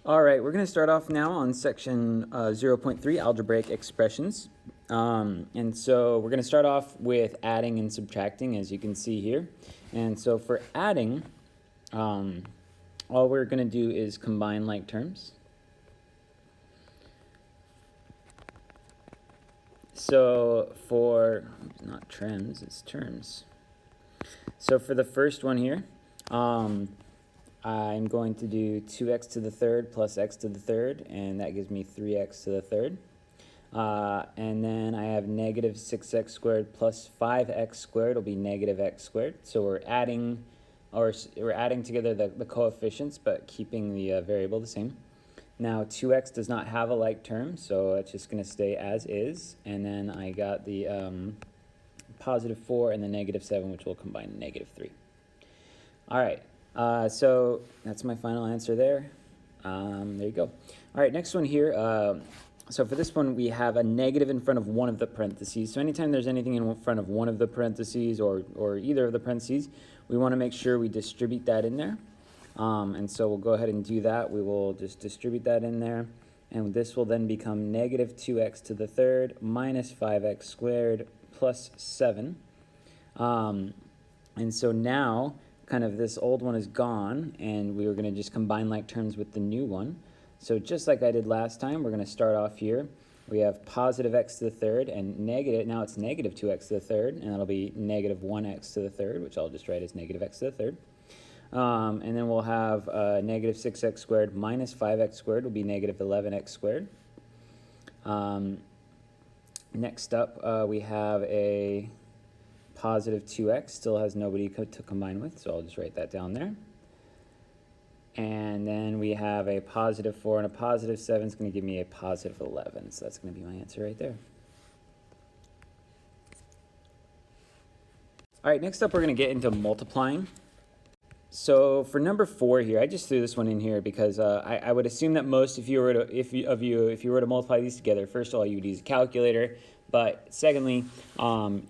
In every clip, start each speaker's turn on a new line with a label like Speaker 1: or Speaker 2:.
Speaker 1: All right, we're going to start off now on section 0.3, algebraic expressions. And so we're going to start off with adding and subtracting, as you can see here. And so for adding, all we're going to do is combine like terms. So for, not trims, it's terms. So for the first one here, I'm going to do 2x to the third plus x to the third, and that gives me 3x to the third. And then I have negative 6x squared plus 5x squared will be negative x squared. So we're adding together the coefficients, but keeping the variable the same. Now 2x does not have a like term, so it's just going to stay as is. And then I got the positive 4 and the negative 7, which will combine to negative 3. All right. So that's my final answer there. There you go. All right, next one here. So for this one, we have a negative in front of one of the parentheses. So anytime there's anything in front of one of the parentheses or either of the parentheses, we want to make sure we distribute that in there. And so we'll go ahead and do that. We will just distribute that in there. And this will then become negative 2x to the third minus 5x squared plus 7. And so now kind of this old one is gone, and we were going to just combine like terms with the new one. So just like I did last time, we're going to start off here. We have positive x to the third and negative, now it's negative 2x to the third, and that'll be negative 1x to the third, which I'll just write as negative x to the third. And then we'll have negative 6x squared minus 5x squared will be negative 11x squared. Next up, we have a positive 2x, still has nobody to combine with, so I'll just write that down there. And then we have a positive 4 and a positive 7 is going to give me a positive 11, so that's going to be my answer right there. All right, next up we're going to get into multiplying. So for number 4 here, I just threw this one in here because I would assume that most if you were to multiply these together, first of all, you would use a calculator. But secondly,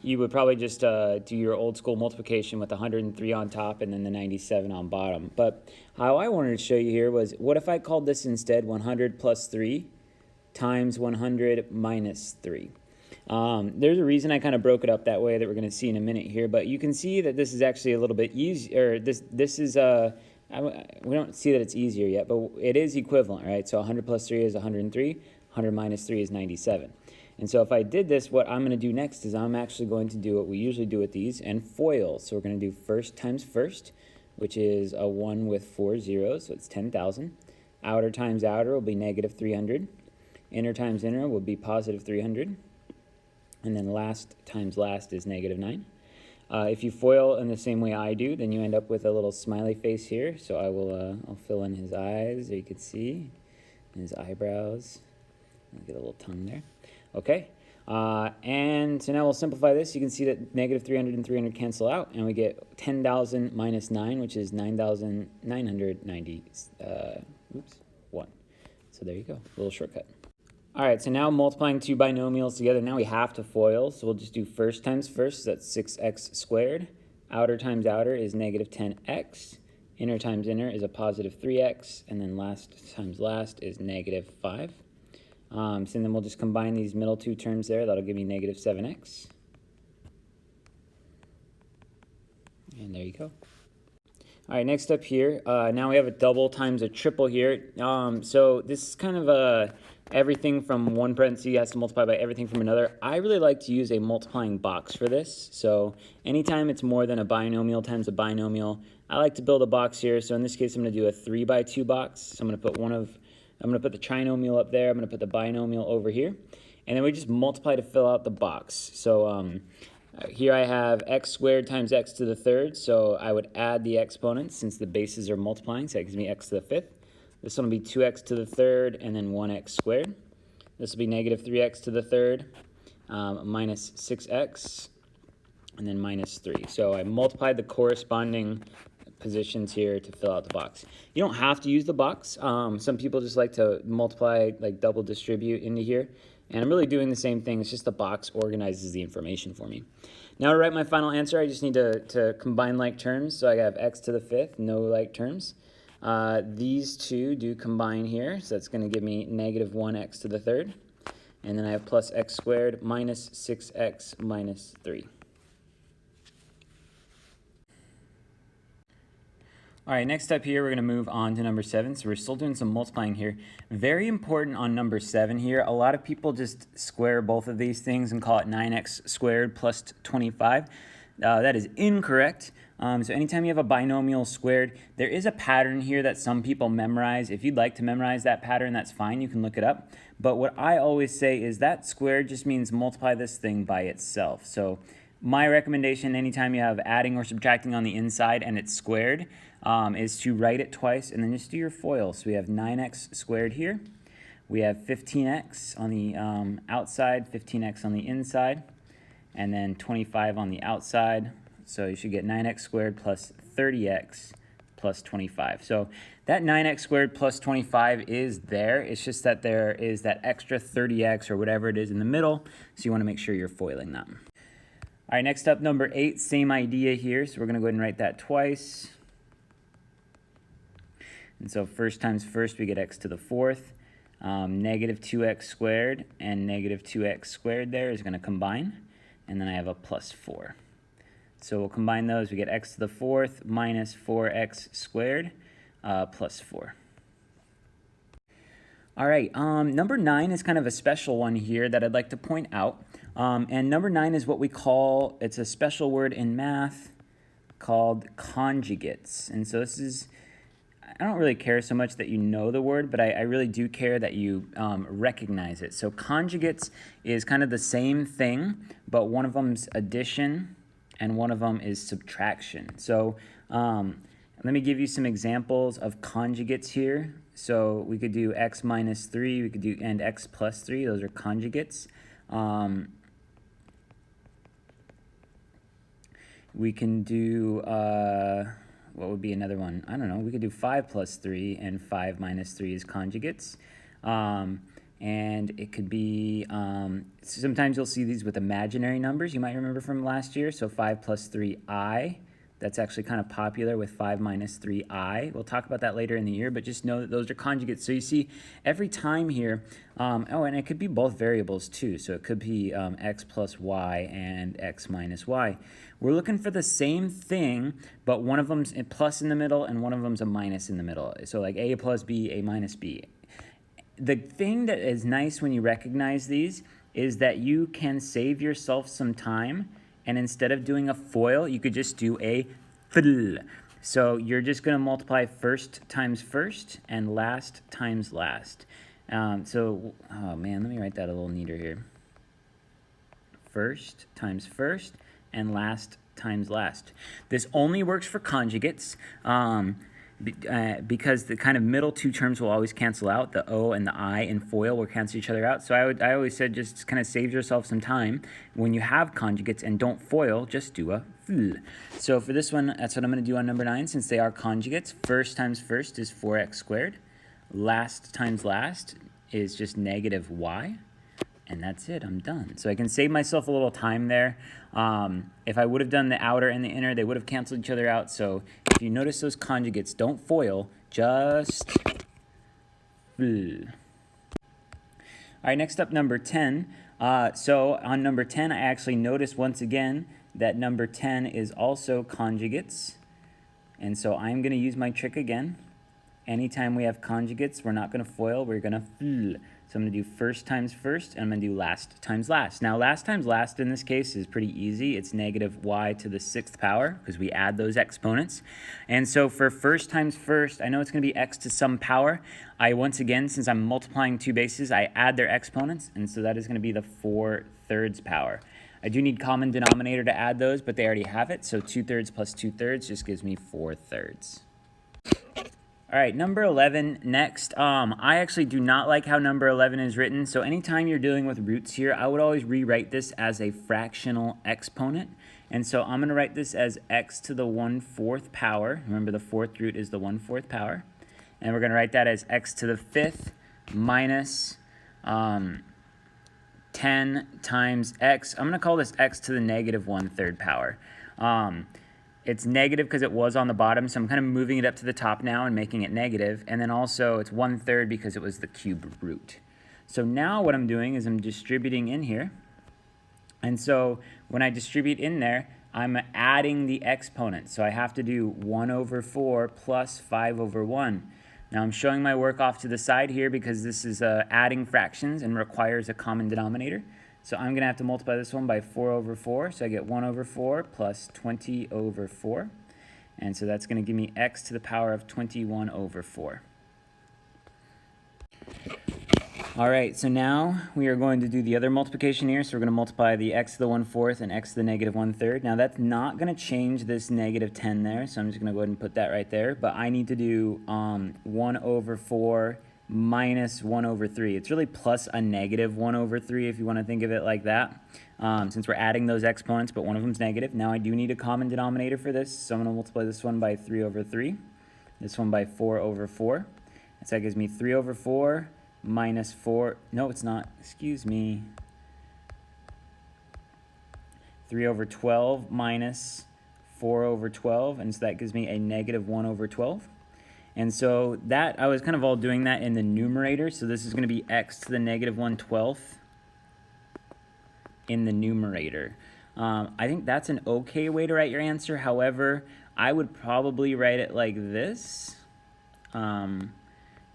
Speaker 1: you would probably just do your old school multiplication with 103 on top and then the 97 on bottom. But how I wanted to show you here was, what if I called this instead 100 plus 3 times 100 minus 3? There's a reason I kind of broke it up that way that we're going to see in a minute here. But you can see that this is actually a little bit easier. This is we don't see that it's easier yet, but it is equivalent, right? So 100 plus 3 is 103. 100 minus 3 is 97. And so if I did this, what I'm going to do next is I'm actually going to do what we usually do with these and FOIL. So we're going to do first times first, which is a 1 with 4 zeros, so it's 10,000. Outer times outer will be negative 300. Inner times inner will be positive 300. And then last times last is negative 9. If you FOIL in the same way I do, then you end up with a little smiley face here. So I will I'll fill in his eyes, there you can see, and his eyebrows. I'll get a little tongue there. Okay, and so now we'll simplify this. You can see that negative 300 and 300 cancel out, and we get 10,000 minus 9, which is 9,990, 1. So there you go, a little shortcut. All right, so now multiplying two binomials together, now we have to FOIL, so we'll just do first times first, so that's 6x squared. Outer times outer is negative 10x. Inner times inner is a positive 3x, and then last times last is negative 5. So then we'll just combine these middle two terms there. That'll give me negative 7x. And there you go. All right, next up here, now we have a double times a triple here. So this is kind of everything from one parenthesis has to multiply by everything from another. I really like to use a multiplying box for this. So anytime it's more than a binomial times a binomial, I like to build a box here. So in this case, I'm going to do a 3 by 2 box. So I'm going to put the trinomial up there. I'm going to put the binomial over here. And then we just multiply to fill out the box. So here I have x squared times x to the third. So I would add the exponents since the bases are multiplying. So that gives me x to the fifth. This one will be 2x to the third and then 1x squared. This will be negative 3x to the third minus 6x and then minus 3. So I multiplied the corresponding positions here to fill out the box. You don't have to use the box. Some people just like to multiply, like double distribute into here. And I'm really doing the same thing. It's just the box organizes the information for me. Now to write my final answer, I just need to combine like terms. So I have x to the fifth, no like terms. These two do combine here, so that's going to give me negative 1x to the third. And then I have plus x squared minus 6x minus 3. All right, next up here, we're going to move on to number 7. So we're still doing some multiplying here. Very important on number 7 here. A lot of people just square both of these things and call it 9x squared plus 25. That is incorrect. So anytime you have a binomial squared, there is a pattern here that some people memorize. If you'd like to memorize that pattern, that's fine. You can look it up. But what I always say is that squared just means multiply this thing by itself. So my recommendation anytime you have adding or subtracting on the inside and it's squared is to write it twice and then just do your FOIL. So we have 9x squared here. We have 15x on the outside, 15x on the inside, and then 25 on the outside. So you should get 9x squared plus 30x plus 25. So that 9x squared plus 25 is there. It's just that there is that extra 30x or whatever it is in the middle. So you want to make sure you're foiling that. All right, next up, number 8, same idea here. So we're going to go ahead and write that twice. And so first times first, we get x to the fourth. Negative 2x squared and negative 2x squared there is going to combine. And then I have a plus 4. So we'll combine those. We get x to the fourth minus 4x squared plus 4. All right, number 9 is kind of a special one here that I'd like to point out. And number 9 is what we call, it's a special word in math called conjugates. And so this is, I don't really care so much that you know the word, but I really do care that you recognize it. So conjugates is kind of the same thing, but one of them's addition and one of them is subtraction. So let me give you some examples of conjugates here. So we could do x minus 3, we could do and x plus 3, those are conjugates. We can do, what would be another one? I don't know, we could do 5 plus 3 and 5 minus 3 is conjugates. And it could be, sometimes you'll see these with imaginary numbers you might remember from last year. So 5 plus 3i, that's actually kind of popular with 5 minus 3i. We'll talk about that later in the year, but just know that those are conjugates. So you see every time here, oh, and it could be both variables too. So it could be x plus y and x minus y. We're looking for the same thing, but one of them's a plus in the middle and one of them's a minus in the middle. So like a plus b, a minus b. The thing that is nice when you recognize these is that you can save yourself some time, and instead of doing a FOIL, you could just do a FL. So you're just going to multiply first times first and last times last. Oh man, let me write that a little neater here. First times first and last times last. This only works for conjugates. Because the kind of middle two terms will always cancel out. The O and the I in FOIL will cancel each other out. So I always said just kind of save yourself some time. When you have conjugates and don't FOIL, just do a FL. So for this one, that's what I'm going to do on number 9 since they are conjugates. First times first is 4x squared. Last times last is just negative y. And that's it, I'm done. So I can save myself a little time there. If I would have done the outer and the inner, they would have canceled each other out. So if you notice those conjugates, don't FOIL, just FL. All right, next up, number 10. So on number 10, I actually noticed once again that number 10 is also conjugates. And so I'm going to use my trick again. Anytime we have conjugates, we're not going to FOIL, we're going to FL. So I'm going to do first times first, and I'm going to do last times last. Now, last times last in this case is pretty easy. It's negative y to the 6th power, because we add those exponents. And so for first times first, I know it's going to be x to some power. Once again, since I'm multiplying two bases, I add their exponents, and so that is going to be the 4/3 power. I do need common denominator to add those, but they already have it. So 2/3 plus 2/3 just gives me 4/3. All right, number 11 next. I actually do not like how number 11 is written. So anytime you're dealing with roots here, I would always rewrite this as a fractional exponent. And so I'm going to write this as x to the 1/4 power. Remember, the fourth root is the 1/4 power. And we're going to write that as x to the 5th minus 10 times x. I'm going to call this x to the negative 1/3 power. it's negative because it was on the bottom, so I'm kind of moving it up to the top now and making it negative. And then also it's 1/3 because it was the cube root. So now what I'm doing is I'm distributing in here. And so when I distribute in there, I'm adding the exponents. So I have to do 1/4 plus 5/1. Now I'm showing my work off to the side here because this is adding fractions and requires a common denominator. So I'm going to have to multiply this one by 4/4. So I get 1/4 plus 20/4. And so that's going to give me x to the power of 21/4. All right, so now we are going to do the other multiplication here. So we're going to multiply the x to the 1/4 and x to the negative 1/3. Now that's not going to change this negative 10 there, so I'm just going to go ahead and put that right there. But I need to do 1/4 minus 1/3. It's really plus a negative 1/3 if you want to think of it like that, since we're adding those exponents, but one of them's negative. Now I do need a common denominator for this, so I'm going to multiply this one by 3/3, this one by 4/4. And so that gives me 3/4 minus 4, no it's not, excuse me, 3/12 minus 4/12, and so that gives me a negative 1/12. And so that, I was kind of all doing that in the numerator, so this is going to be x to the negative 1/12 in the numerator. I think that's an okay way to write your answer. However, I would probably write it like this,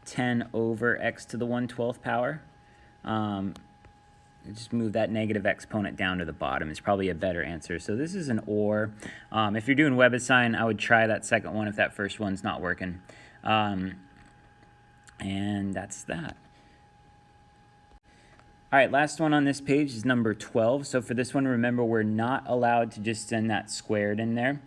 Speaker 1: 10 over x to the 1/12 power. Just move that negative exponent down to the bottom is probably a better answer. So this is an or. If you're doing WebAssign, I would try that second one if that first one's not working. And that's that. All right, last one on this page is number 12. So for this one, remember, we're not allowed to just send that squared in there.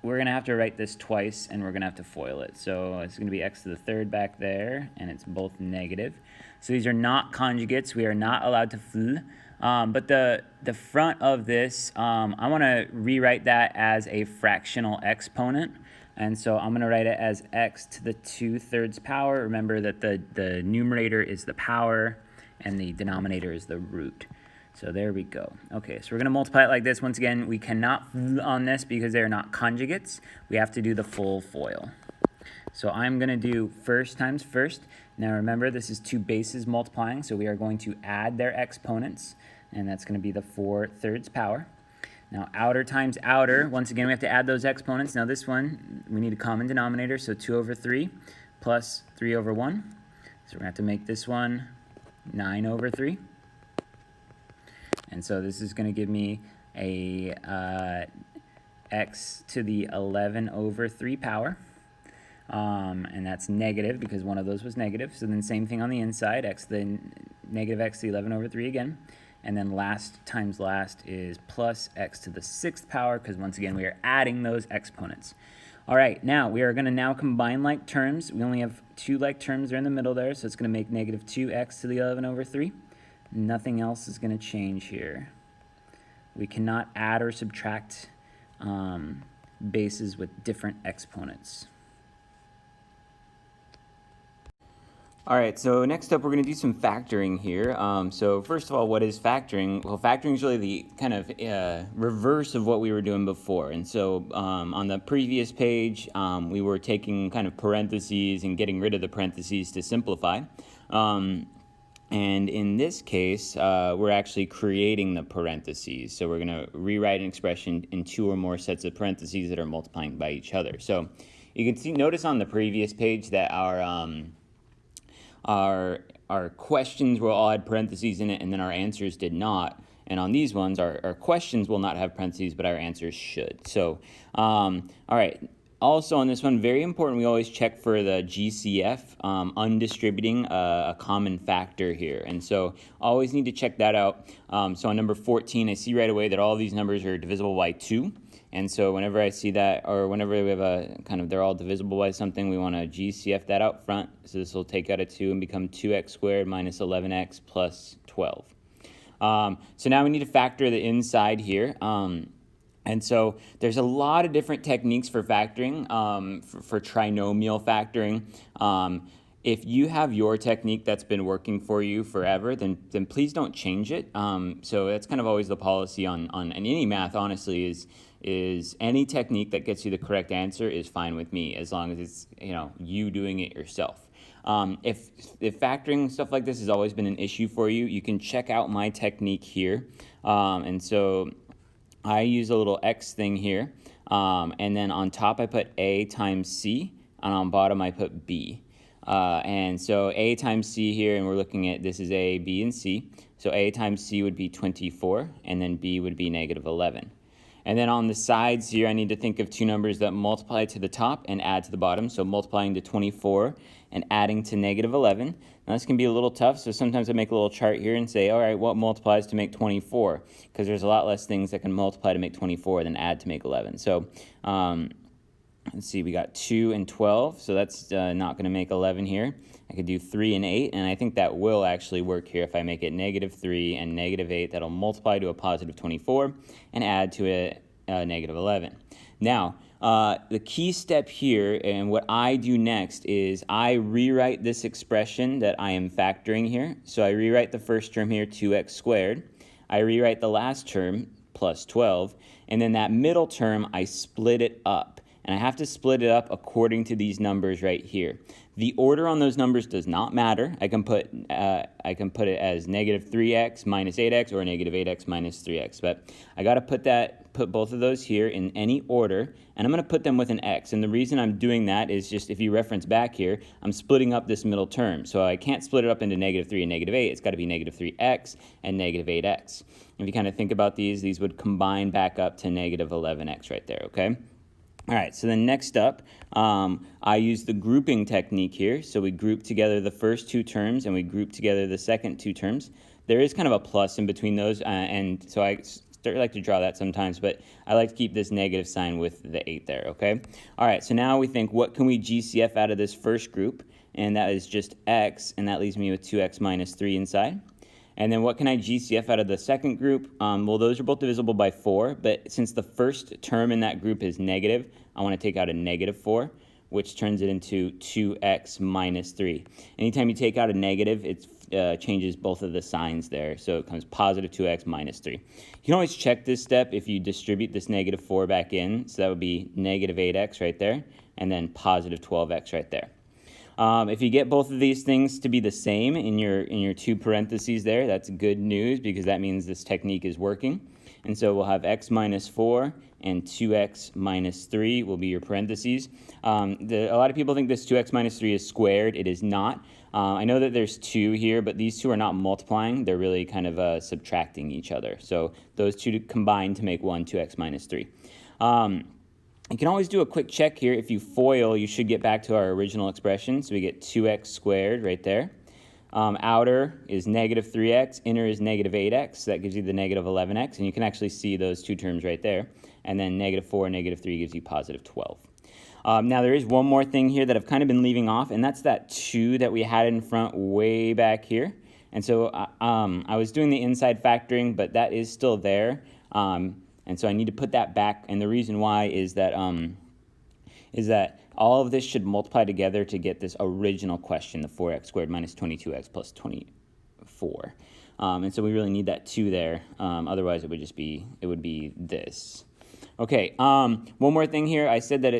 Speaker 1: We're going to have to write this twice, and we're going to have to FOIL it. So it's going to be x to the 3rd back there, and it's both negative. So these are not conjugates. We are not allowed to FL. But the front of this, I want to rewrite that as a fractional exponent. And so I'm going to write it as x to the 2/3 power. Remember that the numerator is the power, and the denominator is the root. So there we go. Okay, so we're going to multiply it like this. Once again, we cannot on this because they are not conjugates. We have to do the full FOIL. So I'm going to do first times first. Now remember, this is two bases multiplying, so we are going to add their exponents, and that's going to be the 4/3 power. Now outer times outer, once again, we have to add those exponents. Now this one, we need a common denominator, so 2/3 plus 3/1. So we're going to have to make this one 9/3. And so this is going to give me a x to the 11/3 power. And that's negative because one of those was negative. So then same thing on the inside, x to the negative x to the 11/3 again. And then last times last is plus x to the 6th power because once again we are adding those exponents. All right, now we are going to now combine like terms. We only have two like terms there in the middle there, so it's going to make negative 2x to the 11/3. Nothing else is going to change here. We cannot add or subtract bases with different exponents. All right, so next up we're going to do some factoring here. So first of all, what is factoring? Well, factoring is really the kind of reverse of what we were doing before. And so on the previous page, we were taking kind of parentheses and getting rid of the parentheses to simplify. And in this case, we're actually creating the parentheses. So we're going to rewrite an expression in two or more sets of parentheses that are multiplying by each other. So you can see, notice on the previous page that our questions will all have parentheses in it, and then our answers did not. And on these ones, our questions will not have parentheses, but our answers should. So, all right. Also on this one, very important, we always check for the GCF, undistributing a common factor here. And so always need to check that out. So on number 14, I see right away that all these numbers are divisible by 2. And so whenever I see that, or whenever we have a kind of, they're all divisible by something, we want to GCF that out front. So this will take out a 2 and become 2x squared minus 11x plus 12. So now we need to factor the inside here. And so there's a lot of different techniques for factoring, for trinomial factoring. If you have your technique that's been working for you forever, then please don't change it. So that's kind of always the policy on any math, honestly, is is any technique that gets you the correct answer is fine with me, as long as it's, you know, you doing it yourself. If factoring stuff like this has always been an issue for you, you can check out my technique here. And so I use a little X thing here, and then on top I put A times C, and on bottom I put B. And so A times C here, and we're looking at, this is A, B, and C. So A times C would be 24, and then B would be negative 11. And then on the sides here, I need to think of two numbers that multiply to the top and add to the bottom. So multiplying to 24 and adding to negative 11. Now this can be a little tough, so sometimes I make a little chart here and say, all right, what multiplies to make 24? Because there's a lot less things that can multiply to make 24 than add to make 11. So let's see, we got 2 and 12, so that's not going to make 11 here. I could do 3 and 8, and I think that will actually work here if I make it negative 3 and negative 8. That'll multiply to a positive 24 and add to a negative 11. Now, the key step here, and what I do next, is I rewrite this expression that I am factoring here. So I rewrite the first term here, 2x squared. I rewrite the last term, plus 12, and then that middle term, I split it up. And I have to split it up according to these numbers right here. The order on those numbers does not matter. I can put it as negative 3x minus 8x or negative 8x minus 3x. But I got to put both of those here in any order, and I'm going to put them with an x. And the reason I'm doing that is just, if you reference back here, I'm splitting up this middle term. So I can't split it up into negative 3 and negative 8. It's got to be negative 3x and negative 8x. If you kind of think about these would combine back up to negative 11x right there, okay? All right, so then next up, I use the grouping technique here. So we group together the first two terms and we group together the second two terms. There is kind of a plus in between those, and so I like to draw that sometimes, but I like to keep this negative sign with the 8 there, okay? All right, so now we think, what can we GCF out of this first group? And that is just x, and that leaves me with 2x minus 3 inside. And then what can I GCF out of the second group? Well, those are both divisible by 4, but since the first term in that group is negative, I want to take out a negative 4, which turns it into 2x minus 3. Anytime you take out a negative, it changes both of the signs there, so it comes positive 2x minus 3. You can always check this step if you distribute this negative 4 back in, so that would be negative 8x right there, and then positive 12x right there. If you get both of these things to be the same in your two parentheses there, that's good news, because that means this technique is working. And so we'll have x minus 4 and 2x minus 3 will be your parentheses. A lot of people think this 2x minus 3 is squared. It is not. I know that there's 2 here, but these two are not multiplying. They're really kind of subtracting each other. So those two combine to make 2x minus 3. You can always do a quick check here. If you FOIL, you should get back to our original expression. So we get 2x squared right there. Outer is negative 3x, inner is negative 8x. So that gives you the negative 11x, and you can actually see those two terms right there. And then negative 4 and negative 3 gives you positive 12. Now there is one more thing here that I've kind of been leaving off, and that's that 2 that we had in front way back here. And so I was doing the inside factoring, but that is still there. And so I need to put that back, and the reason why is that all of this should multiply together to get this original question, the 4x squared minus 22x plus 24. And so we really need that 2 there. Otherwise, it would be this. Okay. One more thing here. I said that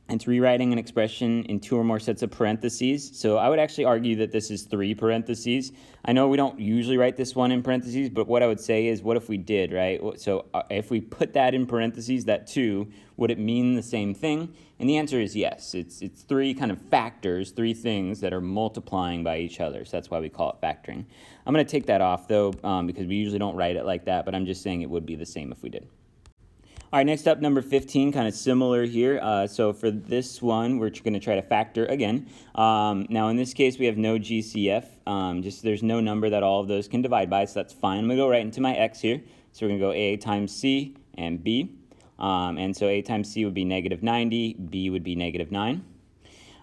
Speaker 1: it's rewriting an expression in 2 or more sets of parentheses. So I would actually argue that this is 3 parentheses. I know we don't usually write this one in parentheses, but what I would say is, what if we did, right? So if we put that in parentheses, that 2, would it mean the same thing? And the answer is yes. It's 3 kind of factors, 3 things that are multiplying by each other. So that's why we call it factoring. I'm going to take that off, though, because we usually don't write it like that, but I'm just saying it would be the same if we did. All right, next up, number 15, kind of similar here. So for this one, we're going to try to factor again. Now, in this case, we have no GCF. Just there's no number that all of those can divide by, so that's fine. I'm going to go right into my x here. So we're going to go a times c and b. And so a times c would be negative 90, b would be negative 9.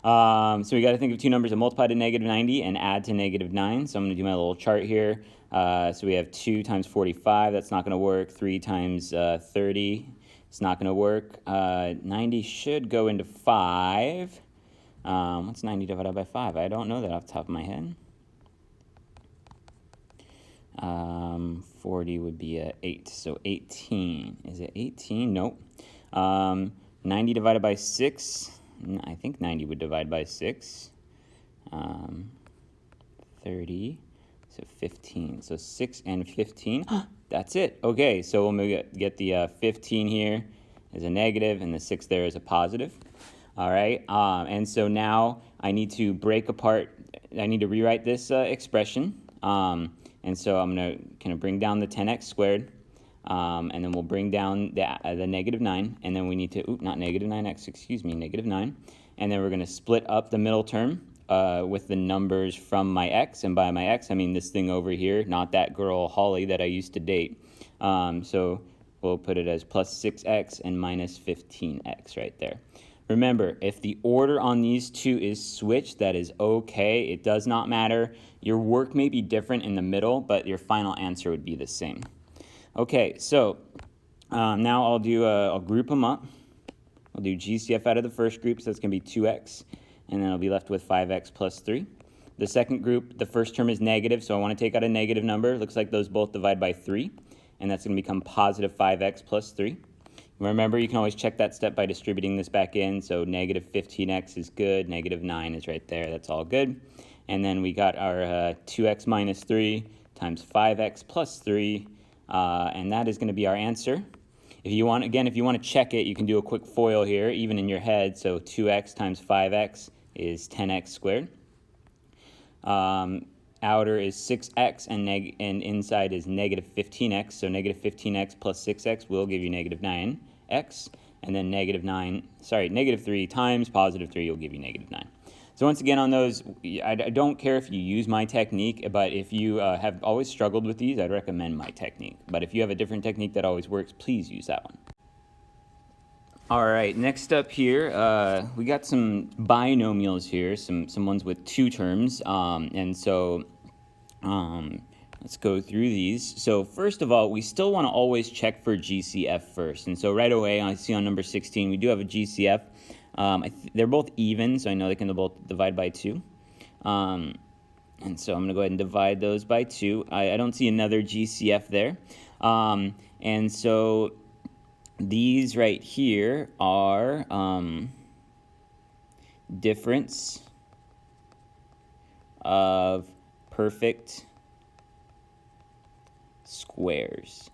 Speaker 1: So we got to think of two numbers that multiply to negative 90 and add to negative 9. So I'm going to do my little chart here. So we have 2 times 45. That's not going to work. 3 times 30. It's not going to work. 90 should go into 5. What's 90 divided by 5? I don't know that off the top of my head. 40 would be 8, so 18. Is it 18? Nope. 90 divided by 6, I think 90 would divide by 6. 30, so 15. So 6 and 15, that's it. Okay, so we'll get the 15 here as a negative and the 6 there as a positive. All right, and so now I need to I need to rewrite this expression. And so I'm going to kind of bring down the 10x squared, and then we'll bring down the negative 9, and then we need to, not negative 9x, excuse me, negative 9. And then we're going to split up the middle term with the numbers from my x, and by my x, I mean this thing over here, not that girl Holly that I used to date. So we'll put it as plus 6x and minus 15x right there. Remember, if the order on these two is switched, that is okay. It does not matter. Your work may be different in the middle, but your final answer would be the same. Okay, so now I'll group them up. I'll do GCF out of the first group, so that's going to be 2x, and then I'll be left with 5x plus 3. The second group, the first term is negative, so I want to take out a negative number. Looks like those both divide by 3, and that's going to become positive 5x plus 3. Remember, you can always check that step by distributing this back in. So negative 15x is good. Negative 9 is right there. That's all good. And then we got our 2x minus 3 times 5x plus 3. And that is going to be our answer. If you want to check it, you can do a quick FOIL here, even in your head. So 2x times 5x is 10x squared. Outer is 6x, and inside is negative 15x. So negative 15x plus 6x will give you negative 9x. And then negative 3 times positive 3 will give you negative 9. So once again on those, I don't care if you use my technique, but if you have always struggled with these, I'd recommend my technique. But if you have a different technique that always works, please use that one. All right, next up here, we got some binomials here, some ones with two terms, and so let's go through these. So first of all, we still want to always check for GCF first, and so right away, I see on number 16, we do have a GCF. They're both even, so I know they can both divide by 2. And so I'm going to go ahead and divide those by 2. I don't see another GCF there. And so these right here are difference of perfect squares.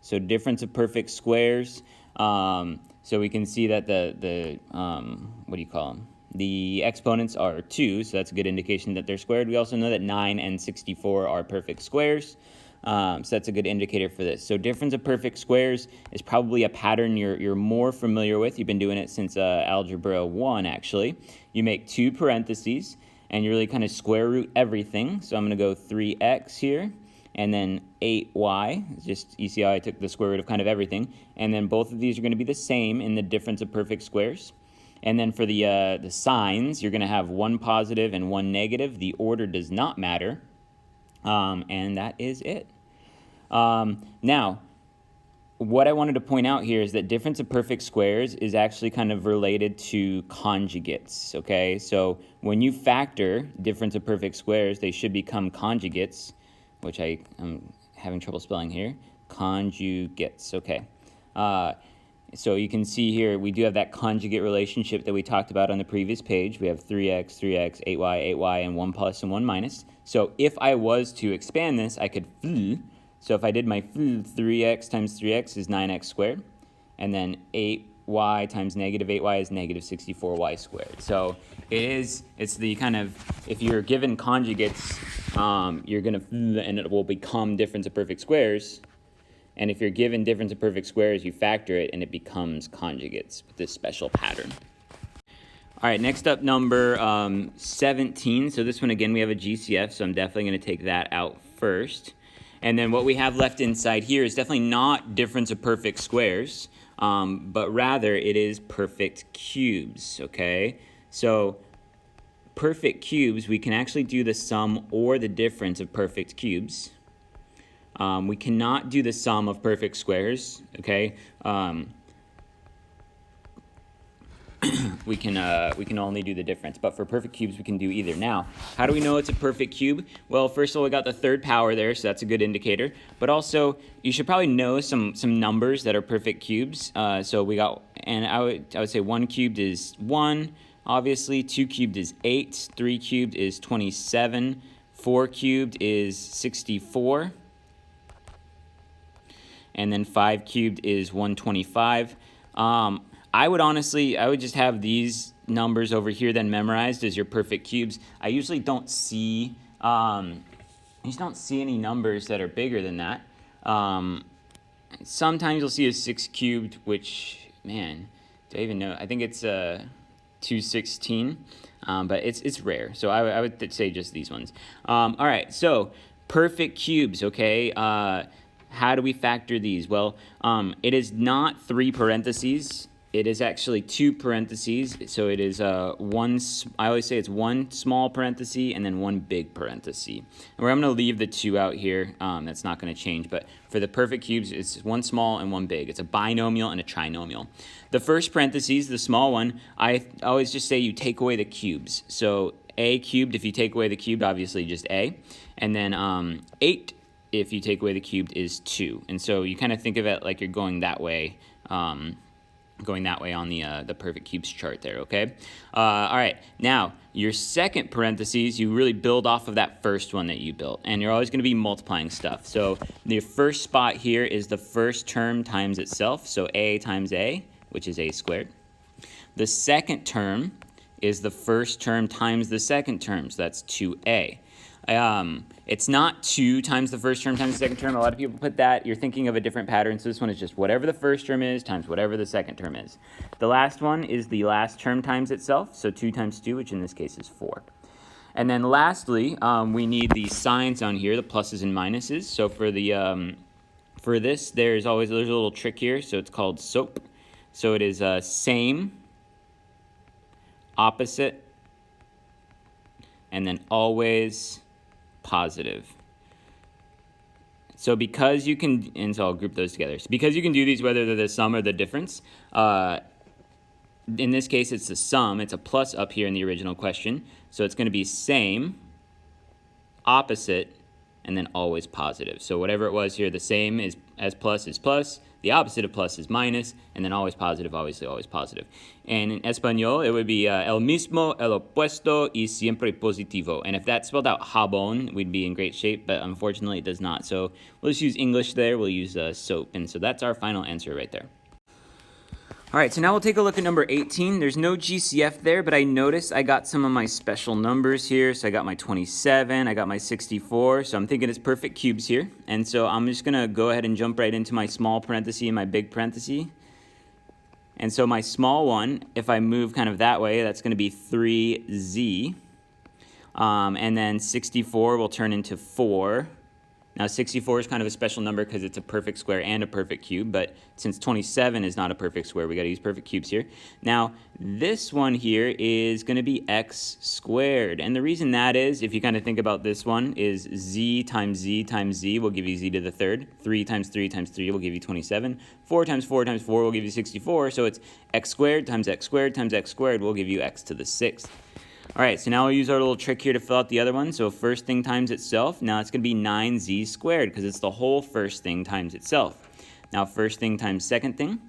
Speaker 1: So difference of perfect squares. So we can see that the what do you call them? The exponents are 2, so that's a good indication that they're squared. We also know that 9 and 64 are perfect squares, so that's a good indicator for this. So difference of perfect squares is probably a pattern you're more familiar with. You've been doing it since Algebra 1, actually. You make 2 parentheses, and you really kind of square root everything. So I'm going to go 3x here, and then 8y, you see how I took the square root of kind of everything, and then both of these are going to be the same in the difference of perfect squares. And then for the signs, you're going to have one positive and one negative. The order does not matter, and that is it. Now, what I wanted to point out here is that difference of perfect squares is actually kind of related to conjugates, okay? So when you factor difference of perfect squares, they should become conjugates, which I'm having trouble spelling here. Conjugates, okay. So you can see here we do have that conjugate relationship that we talked about on the previous page. We have 3x, 3x, 8y, 8y, and 1 plus and 1 minus. So if I was to expand this, I could so if I did my 3x times 3x is 9x squared, and then 8y times negative 8y is negative 64y squared. So it's the kind of, if you're given conjugates, you're going to, and it will become difference of perfect squares. And if you're given difference of perfect squares, you factor it, and it becomes conjugates with this special pattern. All right, next up, number 17. So this one, again, we have a GCF, so I'm definitely going to take that out first. And then what we have left inside here is definitely not difference of perfect squares, but rather it is perfect cubes, okay? So perfect cubes, we can actually do the sum or the difference of perfect cubes. We cannot do the sum of perfect squares, okay? we can only do the difference. But for perfect cubes, we can do either. Now, how do we know it's a perfect cube? Well, first of all, we got the third power there, so that's a good indicator. But also, you should probably know some numbers that are perfect cubes. So we got, and I would say 1 cubed is 1, obviously. 2 cubed is 8. 3 cubed is 27. 4 cubed is 64. And then 5 cubed is 125. I would just have these numbers over here then memorized as your perfect cubes. I usually don't see, any numbers that are bigger than that. Sometimes you'll see a 6 cubed, which, man, do I even know? I think it's 216, but it's rare. So I would say just these ones. All right, so perfect cubes, okay? How do we factor these? Well, it is not 3 parentheses. It is actually 2 parentheses. So it is I always say it's 1 small parenthesis and then 1 big parenthesis. And I'm going to leave the 2 out here. That's not going to change. But for the perfect cubes, it's 1 small and 1 big. It's a binomial and a trinomial. The first parentheses, the small one, I always just say you take away the cubes. So a cubed, if you take away the cubed, obviously just a. And then 8, if you take away the cubed, is 2. And so you kind of think of it like you're going that way on the perfect cubes chart there, okay? All right, now your second parentheses, you really build off of that first one that you built, and you're always going to be multiplying stuff. So the first spot here is the first term times itself, so a times a, which is a squared. The second term is the first term times the second term, so that's 2a. It's not 2 times the first term times the second term. A lot of people put that. You're thinking of a different pattern. So this one is just whatever the first term is times whatever the second term is. The last one is the last term times itself. So 2 times 2, which in this case is 4. And then lastly, we need the signs on here, the pluses and minuses. So for this, there's a little trick here. So it's called SOAP. So it is same, opposite, and then always positive. So because you can, and so I'll group those together. So because you can do these whether they're the sum or the difference, in this case it's the sum, it's a plus up here in the original question. So it's going to be same, opposite, and then always positive. So whatever it was here, the same is plus, the opposite of plus is minus, and then always positive, obviously always positive. And in Espanol, it would be el mismo, el opuesto, y siempre positivo. And if that spelled out jabón, we'd be in great shape, but unfortunately it does not. So we'll just use English there, we'll use soap. And so that's our final answer right there. All right, so now we'll take a look at number 18. There's no GCF there, but I noticed I got some of my special numbers here. So I got my 27, I got my 64, so I'm thinking it's perfect cubes here. And so I'm just gonna go ahead and jump right into my small parenthesis and my big parenthesis. And so my small one, if I move kind of that way, that's gonna be 3z. And then 64 will turn into 4. Now 64 is kind of a special number because it's a perfect square and a perfect cube, but since 27 is not a perfect square, we got to use perfect cubes here. Now this one here is going to be x squared, and the reason that is, if you kind of think about this one, is z times z will give you z to the third. 3 times 3 times 3 will give you 27. 4 times 4 times 4 will give you 64, so it's x squared times x squared times x squared will give you x to the 6th. All right, so now we'll use our little trick here to fill out the other one. So first thing times itself, now it's going to be 9z squared because it's the whole first thing times itself. Now first thing times second thing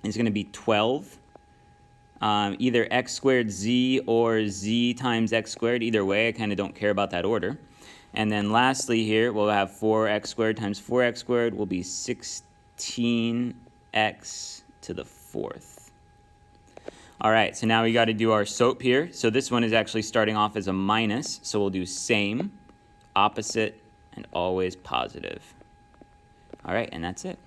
Speaker 1: is going to be 12. Either x squared z or z times x squared. Either way, I kind of don't care about that order. And then lastly here, we'll have 4x squared times 4x squared will be 16x to the 4th. All right, so now we got to do our SOAP here. So this one is actually starting off as a minus, so we'll do same, opposite, and always positive. All right, and that's it.